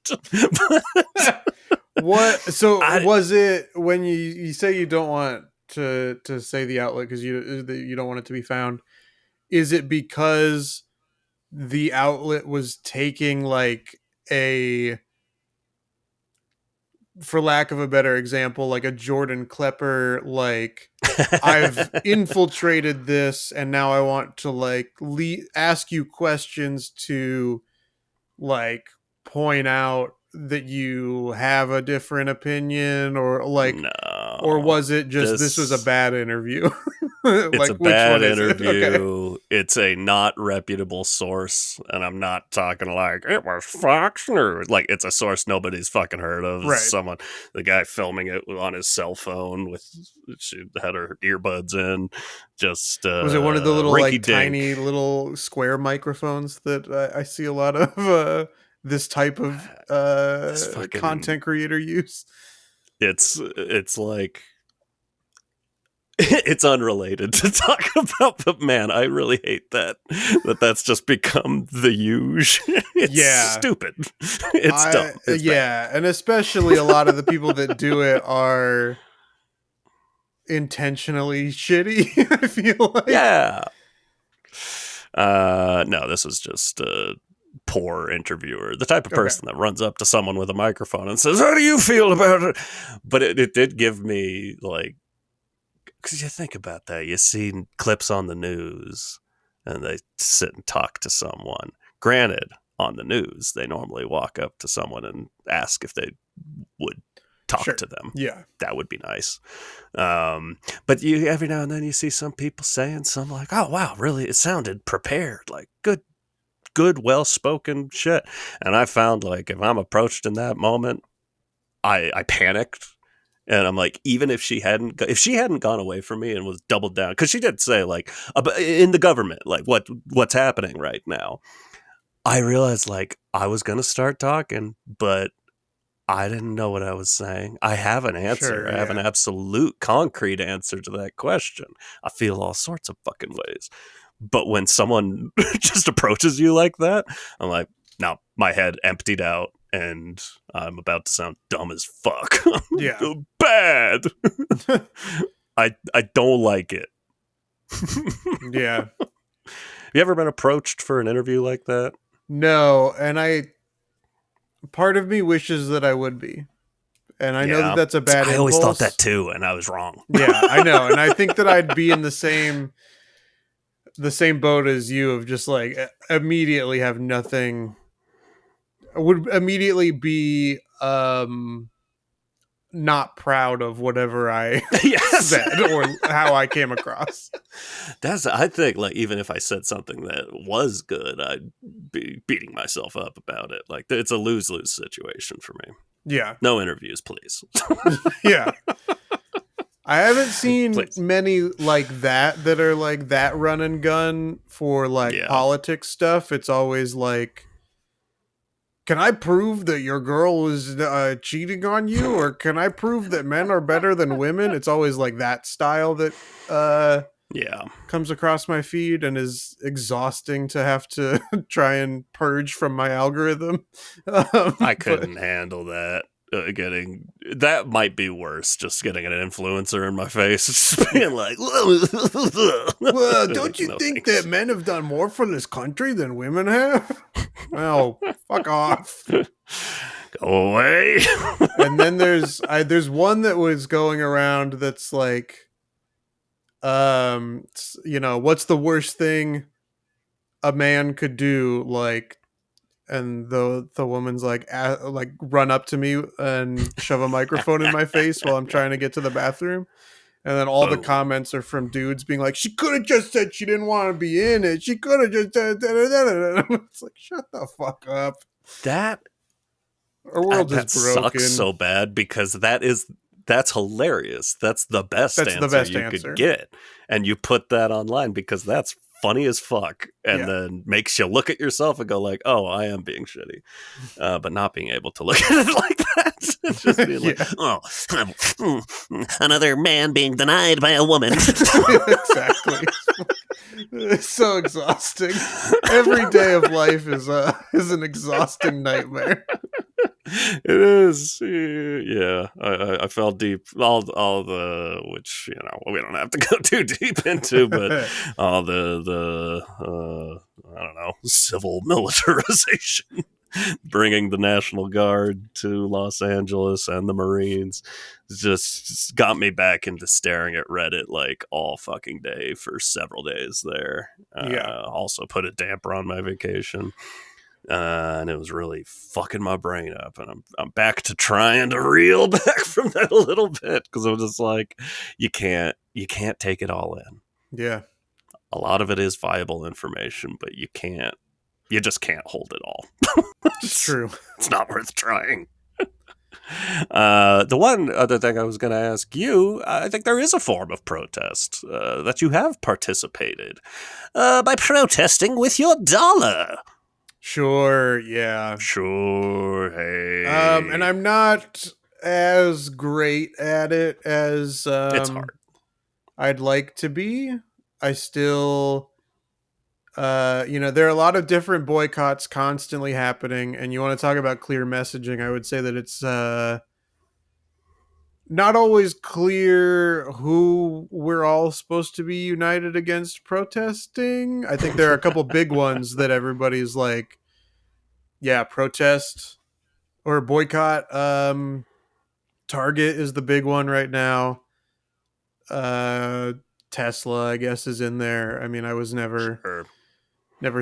Speaker 1: What? So was it when you say you don't want to say the outlet because you don't want it to be found? Is it because the outlet was taking like for lack of a better example, like a Jordan Klepper, like, I've infiltrated this and now I want to like ask you questions to like point out that you have a different opinion, or like,
Speaker 2: no,
Speaker 1: or was it just this was a bad interview?
Speaker 2: It's
Speaker 1: like,
Speaker 2: a bad interview.
Speaker 1: Okay.
Speaker 2: It's a not reputable source, and I'm not talking like it was Fox News. Like, it's a source nobody's fucking heard of.
Speaker 1: Right.
Speaker 2: Someone, the guy filming it on his cell phone she had her earbuds in. Just
Speaker 1: was it one of the little like
Speaker 2: rinky-dink.
Speaker 1: tiny little square microphones that I see a lot of this type of
Speaker 2: This fucking
Speaker 1: content creator use.
Speaker 2: it's like it's unrelated to talk about, but man, I really hate that's just become the huge. It's stupid. It's dumb. It's bad.
Speaker 1: And especially a lot of the people that do it are intentionally shitty. I feel like.
Speaker 2: Yeah. No, this was just a poor interviewer, the type of person that runs up to someone with a microphone and says, "How do you feel about it?" But it did give me like. Because you think about that, you see clips on the news and they sit and talk to someone. Granted, on the news, they normally walk up to someone and ask if they would talk to them.
Speaker 1: Yeah.
Speaker 2: That would be nice. But you every now and then you see some people saying something like, "Oh, wow, really? It sounded prepared. Like good, well-spoken shit." And I found like if I'm approached in that moment, I panicked. And I'm like, even if she hadn't gone away from me and was doubled down, because she did say like in the government, like what's happening right now. I realized like I was gonna start talking, but I didn't know what I was saying. I have an answer.
Speaker 1: Sure,
Speaker 2: I have an absolute concrete answer to that question. I feel all sorts of fucking ways. But when someone just approaches you like that, I'm like, no, my head emptied out. And I'm about to sound dumb as fuck.
Speaker 1: Yeah.
Speaker 2: Bad. I don't like it.
Speaker 1: Yeah.
Speaker 2: You ever been approached for an interview like that?
Speaker 1: No, and part of me wishes that I would be. And I know that that's a bad impulse.
Speaker 2: I always thought that too, and I was wrong.
Speaker 1: Yeah, I know. And I think that I'd be in the same boat as you of just like immediately have nothing. I would immediately be not proud of whatever I said or how I came across.
Speaker 2: I think like even if I said something that was good, I'd be beating myself up about it. Like it's a lose-lose situation for me.
Speaker 1: Yeah.
Speaker 2: No interviews, please.
Speaker 1: Yeah. I haven't seen many like that are like that run and gun for like politics stuff. It's always like, can I prove that your girl was cheating on you? Or can I prove that men are better than women? It's always like that style that comes across my feed and is exhausting to have to try and purge from my algorithm.
Speaker 2: I couldn't handle that. That might be worse, just getting an influencer in my face, just being like,
Speaker 1: well, don't you think that men have done more for this country than women have? Well, fuck off.
Speaker 2: Go away.
Speaker 1: And then there's one that was going around that's like, what's the worst thing a man could do? Like, and the woman's like run up to me and shove a microphone in my face while I'm trying to get to the bathroom. And then all the comments are from dudes being like, she could have just said she didn't want to be in it. She could have just It's like, shut the fuck up. Our world is broken.
Speaker 2: Sucks so bad because that's hilarious. That's the best answer you could get. And you put that online because that's funny as fuck, and then makes you look at yourself and go like, oh, I am being shitty, but not being able to look at it like that. Just being like, oh, another man being denied by a woman.
Speaker 1: Exactly. It's so exhausting. Every day of life is an exhausting nightmare.
Speaker 2: It is, yeah. I fell deep. All the which we don't have to go too deep into, but all the I don't know, civil militarization, bringing the National Guard to Los Angeles and the Marines, just got me back into staring at Reddit like all fucking day for several days there. Also put a damper on my vacation. And it was really fucking my brain up, and I'm back to trying to reel back from that a little bit because I'm just like, you can't take it all in.
Speaker 1: Yeah,
Speaker 2: a lot of it is viable information, but you just can't hold it all.
Speaker 1: It's true.
Speaker 2: It's not worth trying. The one other thing I was going to ask you, I think there is a form of protest that you have participated by protesting with your dollar.
Speaker 1: Sure, yeah.
Speaker 2: Sure, hey.
Speaker 1: And I'm not as great at it as
Speaker 2: It's hard.
Speaker 1: I'd like to be. I still there are a lot of different boycotts constantly happening, and you want to talk about clear messaging, I would say that it's not always clear who we're all supposed to be united against protesting. I think there are a couple big ones that everybody's like, yeah, protest or boycott. Target is the big one right now. Uh, Tesla, I guess, is in there. I mean, I was never
Speaker 2: Sure.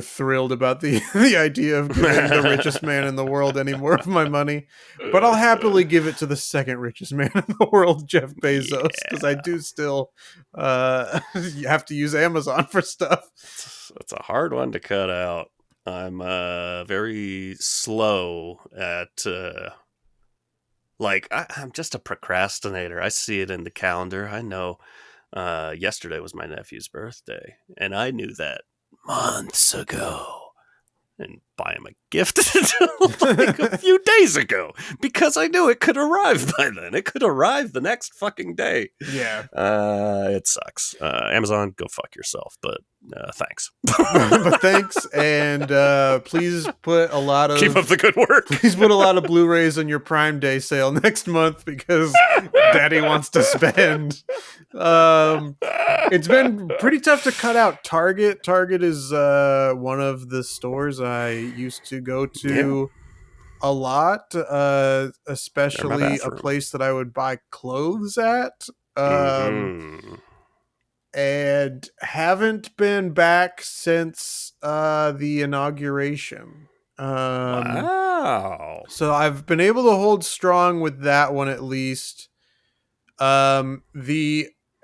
Speaker 1: thrilled about the the idea of giving the richest man in the world any more of my money, but I'll happily give it to the second richest man in the world, Jeff Bezos, because I do still you have to use Amazon for stuff.
Speaker 2: It's a hard one to cut out. I'm very slow at I'm just a procrastinator. I see it in the calendar. I know yesterday was my nephew's birthday, and I knew that months ago. And buy him a gift like a few days ago because I knew it could arrive by then. It could arrive the next fucking day.
Speaker 1: Yeah.
Speaker 2: It sucks. Amazon, go fuck yourself, but thanks.
Speaker 1: But thanks, and please put a lot of
Speaker 2: keep up the good work.
Speaker 1: Please put a lot of Blu-rays on your Prime Day sale next month because Daddy wants to spend. It's been pretty tough to cut out Target. Target is one of the stores I used to go to a lot, especially a place that I would buy clothes at. And haven't been back since the inauguration.
Speaker 2: Wow.
Speaker 1: So I've been able to hold strong with that one at least. And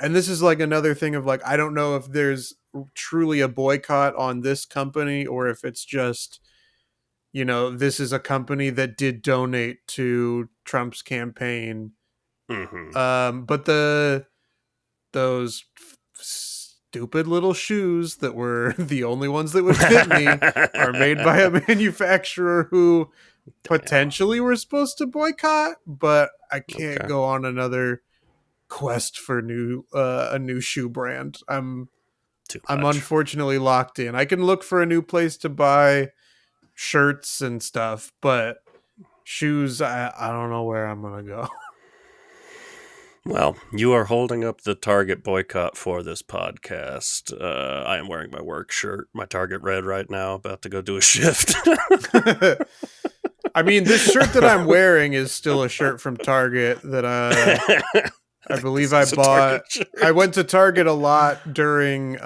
Speaker 1: this is like another thing of like, I don't know if there's truly a boycott on this company or if it's just, this is a company that did donate to Trump's campaign. But those stupid little shoes that were the only ones that would fit me are made by a manufacturer who potentially were supposed to boycott, but I can't go on another quest for a new shoe brand. I'm unfortunately locked in. I can look for a new place to buy shirts and stuff, but shoes, I don't know where I'm gonna go.
Speaker 2: Well, you are holding up the Target boycott for this podcast. I am wearing my work shirt, my Target red right now, about to go do a shift.
Speaker 1: I mean, this shirt that I'm wearing is still a shirt from Target that I believe I bought. I went to Target a lot during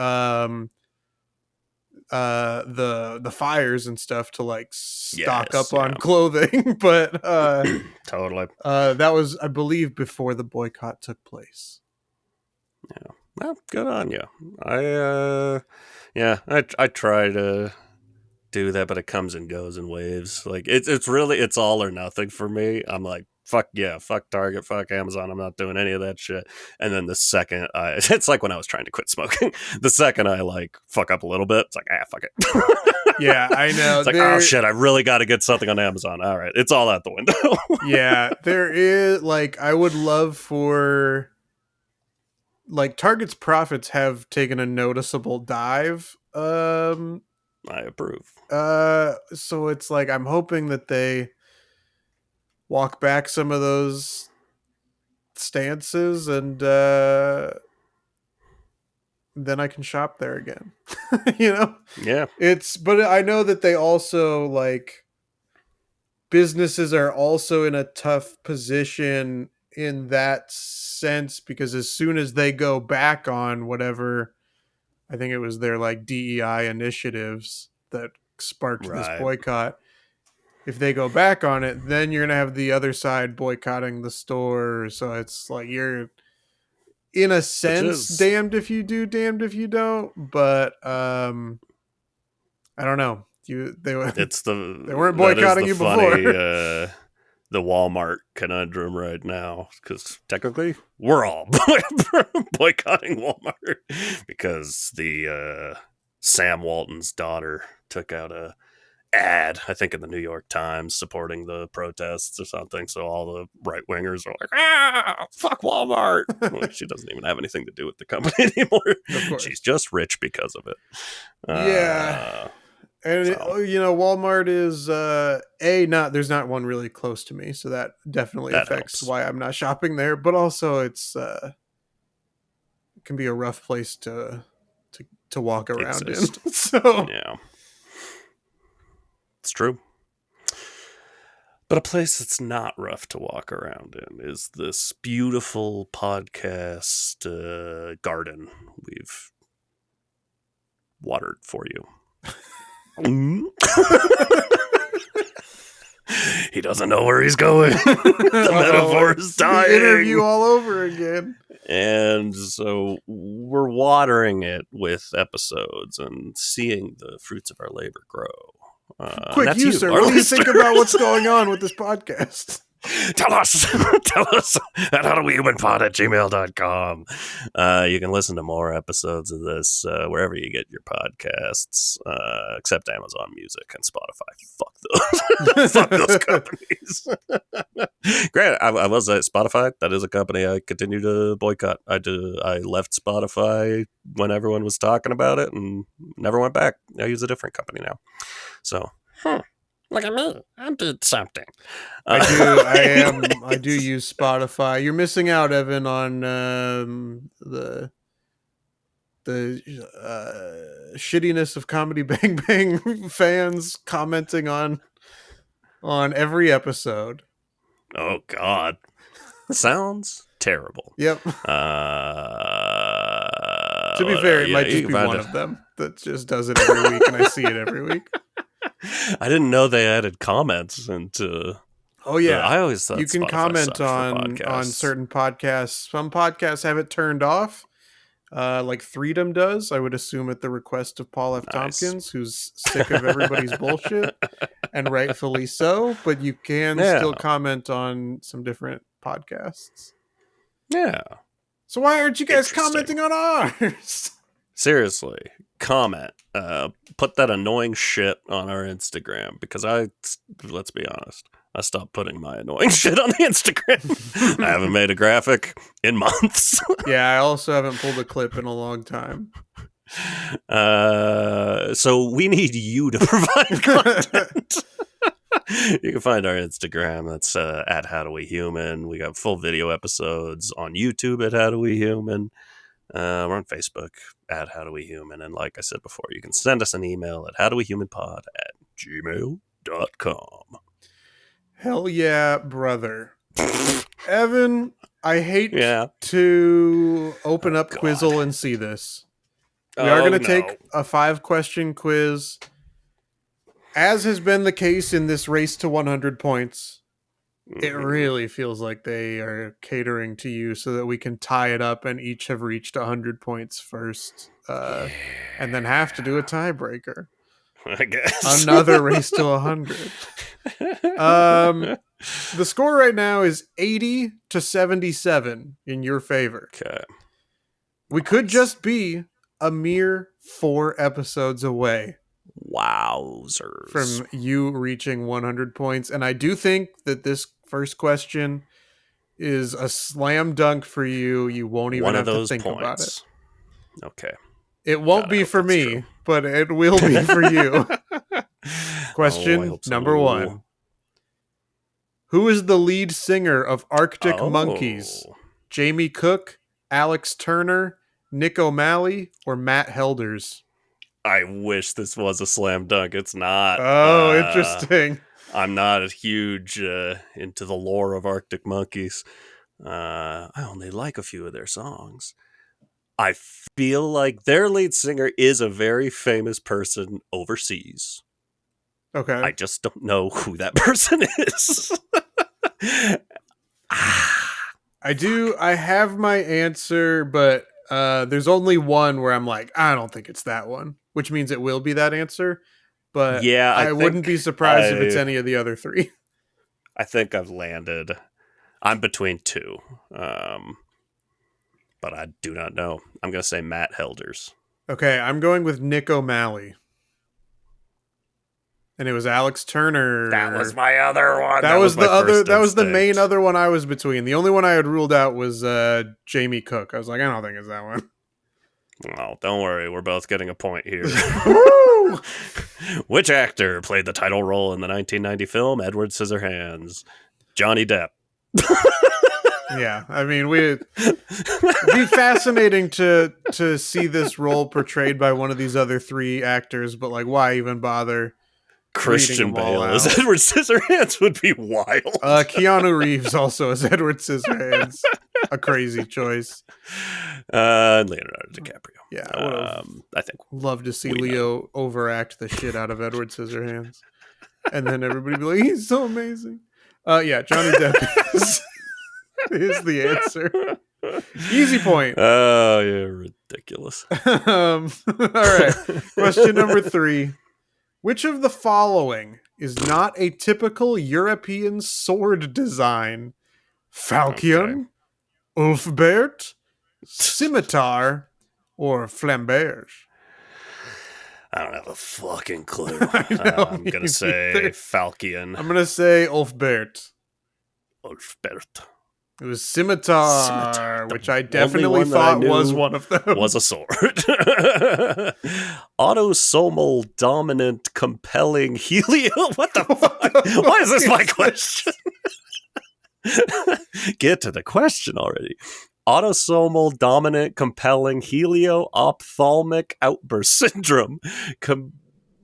Speaker 1: the fires and stuff to like stock up on clothing, but
Speaker 2: totally.
Speaker 1: That was, I believe, before the boycott took place.
Speaker 2: Yeah. Well, good on you. I try to do that, but it comes and goes in waves. Like it's all or nothing for me. I'm like, fuck Target, fuck Amazon. I'm not doing any of that shit. And then the second it's like when I was trying to quit smoking. The second I like fuck up a little bit, it's like, fuck it.
Speaker 1: Yeah, I know.
Speaker 2: It's like, oh shit, I really got to get something on Amazon. All right, it's all out the window.
Speaker 1: Yeah, there is like, I would love for like Target's profits have taken a noticeable dive.
Speaker 2: I approve.
Speaker 1: So it's like I'm hoping that they walk back some of those stances and then I can shop there again.
Speaker 2: Yeah.
Speaker 1: But I know that they also like businesses are also in a tough position in that sense because as soon as they go back on whatever, I think it was their like DEI initiatives that sparked this boycott. If they go back on it, then you're going to have the other side boycotting the store. So it's like you're, in a sense, damned if you do, damned if you don't. But I don't know. They weren't boycotting you before.
Speaker 2: The Walmart conundrum right now, because technically we're all boycotting Walmart because the Sam Walton's daughter took out a ad, I think in the New York Times, supporting the protests or something. So all the right wingers are like, fuck Walmart. Well, she doesn't even have anything to do with the company anymore.
Speaker 1: Of course.
Speaker 2: She's just rich because of it.
Speaker 1: Yeah. And Walmart is there's not one really close to me, so that definitely affects why I'm not shopping there. But also, it can be a rough place to walk around in. So
Speaker 2: yeah, it's true. But a place that's not rough to walk around in is this beautiful podcast garden we've watered for you. He doesn't know where he's going. The metaphor is dying.
Speaker 1: The interview all over again.
Speaker 2: And so we're watering it with episodes and seeing the fruits of our labor grow.
Speaker 1: Quick, you, sir. What do you think about what's going on with this podcast?
Speaker 2: Tell us at HowDoWeHumanPod@gmail.com. You can listen to more episodes of this wherever you get your podcasts, except Amazon Music and Spotify. Fuck those. Fuck those companies. Granted, I will say Spotify, that is a company I continue to boycott. I left Spotify when everyone was talking about it and never went back. I use a different company now. So,
Speaker 3: look at me. I did something.
Speaker 1: I do use Spotify. You're missing out, Evan, on the shittiness of Comedy Bang Bang fans commenting on every episode.
Speaker 2: Oh God, sounds terrible.
Speaker 1: Yep. To be fair, it might just be one of them that just does it every week, and I see it every week.
Speaker 2: I didn't know they added comments into.
Speaker 1: Oh yeah,
Speaker 2: I always thought
Speaker 1: you can
Speaker 2: Spotify
Speaker 1: comment on certain podcasts. Some podcasts have it turned off, like Freedom does. I would assume at the request of Paul F. Tompkins, who's sick of everybody's bullshit, and rightfully so. But you can still comment on some different podcasts.
Speaker 2: Yeah.
Speaker 1: So why aren't you guys commenting on ours?
Speaker 2: Seriously, comment. Put that annoying shit on our Instagram, because let's be honest, I stopped putting my annoying shit on the Instagram. I haven't made a graphic in months.
Speaker 1: Yeah, I also haven't pulled a clip in a long time.
Speaker 2: So we need you to provide content. You can find our Instagram. That's at HowDoWeHuman. We got full video episodes on YouTube at HowDoWeHuman. We're on Facebook at HowDoWeHuman. And like I said before, you can send us an email at HowDoWeHumanPod@gmail.com.
Speaker 1: Hell yeah, brother. Evan, I hate to open up Quizzle and see this. We are going to take a 5-question quiz. As has been the case in this race to 100 points, it really feels like they are catering to you so that we can tie it up and each have reached 100 points first, and then have to do a tiebreaker.
Speaker 2: I guess.
Speaker 1: Another race to 100. The score right now is 80-77 in your favor.
Speaker 2: Okay.
Speaker 1: We could just be a mere 4 episodes away.
Speaker 2: Wowzers.
Speaker 1: From you reaching 100 points. And I do think that this first question is a slam dunk for you. You won't even have to think about it.
Speaker 2: Okay.
Speaker 1: It won't be for me, but it will be for you. Question number 1. Who is the lead singer of Arctic Monkeys? Jamie Cook, Alex Turner, Nick O'Malley, or Matt Helders?
Speaker 2: I wish this was a slam dunk. It's not.
Speaker 1: Oh, interesting.
Speaker 2: I'm not as huge into the lore of Arctic Monkeys. I only like a few of their songs. I feel like their lead singer is a very famous person overseas.
Speaker 1: Okay.
Speaker 2: I just don't know who that person is.
Speaker 1: I have my answer, but there's only one where I'm like, I don't think it's that one, which means it will be that answer. But yeah, I wouldn't be surprised if it's any of the other 3.
Speaker 2: I think I've landed. I'm between 2. But I do not know. I'm going to say Matt Helders.
Speaker 1: Okay, I'm going with Nick O'Malley. And it was Alex Turner.
Speaker 2: That was my other one.
Speaker 1: That was
Speaker 2: my
Speaker 1: the other.
Speaker 2: first
Speaker 1: That was the
Speaker 2: instinct.
Speaker 1: main other one I was between. The only one I had ruled out was Jamie Cook. I was like, I don't think it's that one.
Speaker 2: Well, don't worry. We're both getting a point here.
Speaker 1: Woo!
Speaker 2: Which actor played the title role in the 1990 film Edward Scissorhands? Johnny Depp.
Speaker 1: Yeah, I mean, it'd be fascinating to see this role portrayed by one of these other three actors, but like, why even bother?
Speaker 2: Christian
Speaker 1: them all
Speaker 2: Bale as
Speaker 1: out?
Speaker 2: Edward Scissorhands would be wild.
Speaker 1: Keanu Reeves also as Edward Scissorhands. A crazy choice.
Speaker 2: Leonardo DiCaprio.
Speaker 1: Yeah,
Speaker 2: I think.
Speaker 1: Love to see
Speaker 2: We
Speaker 1: Leo overact the shit out of Edward Scissorhands, and then everybody be like, "He's so amazing." Yeah, Johnny Depp is the answer. Easy point.
Speaker 2: Oh, yeah, ridiculous.
Speaker 1: All right. Question number 3. Which of the following is not a typical European sword design? Falchion, Ulfbert, scimitar, or flamberge?
Speaker 2: I don't have a fucking clue.
Speaker 1: I know,
Speaker 2: I'm
Speaker 1: me
Speaker 2: going to say
Speaker 1: neither.
Speaker 2: Falchion.
Speaker 1: I'm gonna say Ulfbert.
Speaker 2: Ulfbert.
Speaker 1: It was scimitar,
Speaker 2: Scimitar, the
Speaker 1: which I
Speaker 2: only
Speaker 1: definitely
Speaker 2: one that I
Speaker 1: thought was
Speaker 2: knew
Speaker 1: one of them.
Speaker 2: Was a sword. Autosomal dominant compelling helio. What the fuck? Why is this my question? Get to the question already. Autosomal dominant compelling helio ophthalmic outburst syndrome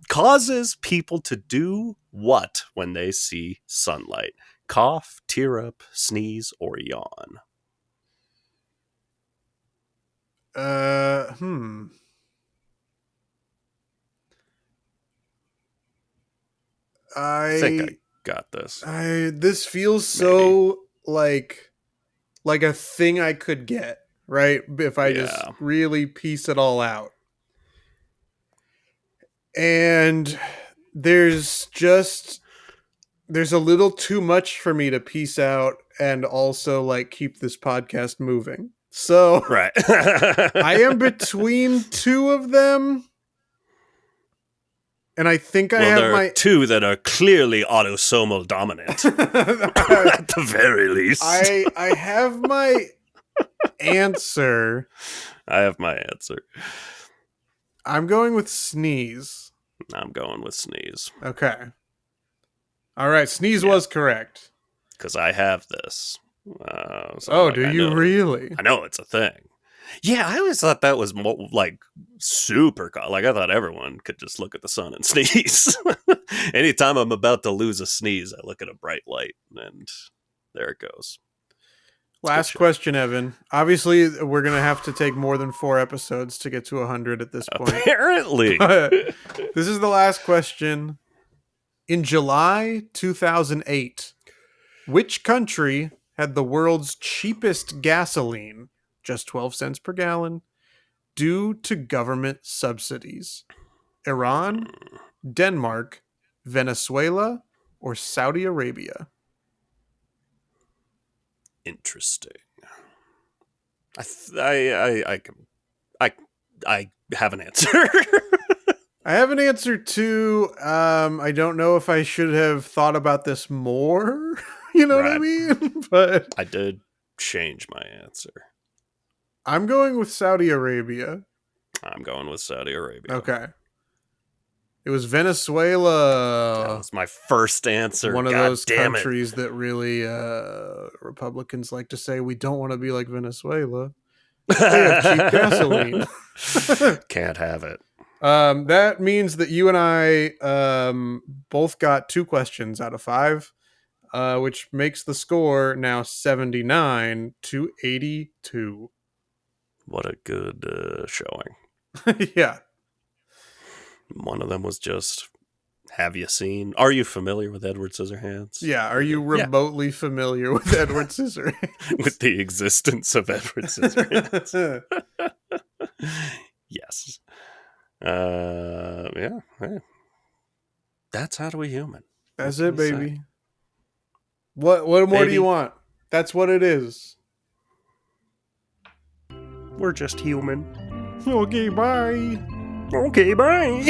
Speaker 2: causes people to do what when they see sunlight? Cough, tear up, sneeze, or yawn.
Speaker 1: I
Speaker 2: think I got this.
Speaker 1: This feels so like a thing I could get, right? If I just really piece it all out. And there's a little too much for me to piece out and also like keep this podcast moving. So
Speaker 2: right.
Speaker 1: I am between two of them. And I think I have
Speaker 2: there are two that are clearly autosomal dominant. At the very least.
Speaker 1: I have my answer.
Speaker 2: I have my answer.
Speaker 1: I'm going with sneeze.
Speaker 2: I'm going with sneeze.
Speaker 1: Okay. All right, sneeze was correct.
Speaker 2: Because I have this. So
Speaker 1: do you really?
Speaker 2: I know it's a thing. Yeah, I always thought that was like super cool. Like I thought everyone could just look at the sun and sneeze. Anytime I'm about to lose a sneeze, I look at a bright light and there it goes.
Speaker 1: Last question, Evan. Obviously, we're going to have to take more than 4 episodes to get to 100 at this point.
Speaker 2: Apparently.
Speaker 1: This is the last question. In July 2008, which country had the world's cheapest gasoline, just 12 cents per gallon, due to government subsidies? Iran, Denmark, Venezuela, or Saudi Arabia?
Speaker 2: Interesting. I have an answer.
Speaker 1: I have an answer too. I don't know if I should have thought about this more. You know what I mean? But
Speaker 2: I did change my answer.
Speaker 1: I'm going with Saudi Arabia.
Speaker 2: I'm going with Saudi Arabia.
Speaker 1: Okay. It was Venezuela.
Speaker 2: That was my first answer.
Speaker 1: One of those countries that really Republicans like to say we don't want to be like Venezuela. They have cheap gasoline.
Speaker 2: Can't have it.
Speaker 1: That means that you and I both got 2 questions out of 5, which makes the score now 79 to 82.
Speaker 2: What a good showing.
Speaker 1: Yeah.
Speaker 2: One of them was just, are you familiar with Edward Scissorhands?
Speaker 1: Yeah, are you remotely familiar with Edward Scissorhands?
Speaker 2: With the existence of Edward Scissorhands. Yes. Yeah. That's HowDoWeHuman.
Speaker 1: That's it, baby. What more do you want? That's what it is.
Speaker 2: We're just human.
Speaker 1: Okay, bye.
Speaker 2: Okay, bye.